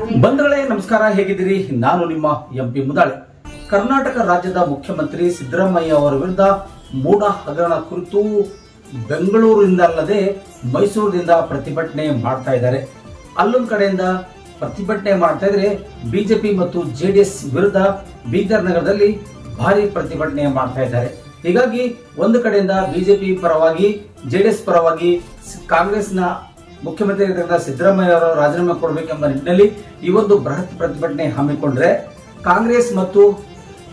ಬಂಧುಗಳೇ ನಮಸ್ಕಾರ, ಹೇಗಿದ್ದೀರಿ? ನಾನು ನಿಮ್ಮ ಎಂಪಿ ಮುದಾಳೆ. ಕರ್ನಾಟಕ ರಾಜ್ಯದ ಮುಖ್ಯಮಂತ್ರಿ ಸಿದ್ದರಾಮಯ್ಯ ಅವರ ವಿರುದ್ಧ ಮೂಢ ಹಗರಣ ಕುರಿತು ಬೆಂಗಳೂರಿನಿಂದ ಅಲ್ಲದೆ ಮೈಸೂರಿನಿಂದ ಪ್ರತಿಭಟನೆ ಮಾಡ್ತಾ ಇದ್ದಾರೆ. ಅಲ್ಲೊಂದು ಕಡೆಯಿಂದ ಪ್ರತಿಭಟನೆ ಮಾಡ್ತಾ ಇದ್ರೆ ಬಿಜೆಪಿ ಮತ್ತು ಜೆಡಿಎಸ್ ವಿರುದ್ಧ ಬೀದರ್ ನಗರದಲ್ಲಿ ಭಾರಿ ಪ್ರತಿಭಟನೆ ಮಾಡ್ತಾ ಇದ್ದಾರೆ. ಹೀಗಾಗಿ ಒಂದು ಕಡೆಯಿಂದ ಬಿಜೆಪಿ ಪರವಾಗಿ ಜೆಡಿಎಸ್ ಪರವಾಗಿ ಕಾಂಗ್ರೆಸ್ನ ಮುಖ್ಯಮಂತ್ರಿ ಸಿದ್ದರಾಮಯ್ಯ ಅವರು ರಾಜೀನಾಮೆ ಕೊಡಬೇಕೆಂಬ ನಿಟ್ಟಿನಲ್ಲಿ ಈ ಒಂದು ಬೃಹತ್ ಪ್ರತಿಭಟನೆ ಹಮ್ಮಿಕೊಂಡ್ರೆ, ಕಾಂಗ್ರೆಸ್ ಮತ್ತು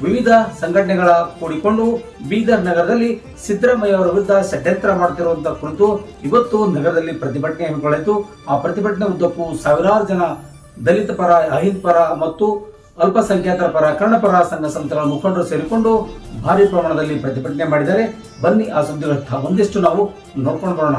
ವಿವಿಧ ಸಂಘಟನೆಗಳ ಕೂಡಿಕೊಂಡು ಬೀದರ್ ನಗರದಲ್ಲಿ ಸಿದ್ದರಾಮಯ್ಯ ಅವರ ವಿರುದ್ಧ ಷಡ್ಯಂತ್ರ ಮಾಡ್ತಿರುವಂತಹ ಕುರಿತು ಇವತ್ತು ನಗರದಲ್ಲಿ ಪ್ರತಿಭಟನೆ ಹಮ್ಮಿಕೊಳ್ಳಿತು. ಆ ಪ್ರತಿಭಟನೆ ಉದ್ದಕ್ಕೂ ಸಾವಿರಾರು ಜನ ದಲಿತ ಪರ, ಅಹಿಂದ ಪರ ಮತ್ತು ಅಲ್ಪಸಂಖ್ಯಾತರ ಪರ, ಕನ್ನಡ ಪರ ಸಂಘ ಸಂಸ್ಥೆಗಳ ಮುಖಂಡರು ಸೇರಿಕೊಂಡು ಭಾರಿ ಪ್ರಮಾಣದಲ್ಲಿ ಪ್ರತಿಭಟನೆ ಮಾಡಿದ್ದಾರೆ. ಬನ್ನಿ ಆ ಸುದ್ದಿಗಳ ಒಂದಿಷ್ಟು ನಾವು ನೋಡ್ಕೊಂಡು ಬರೋಣ.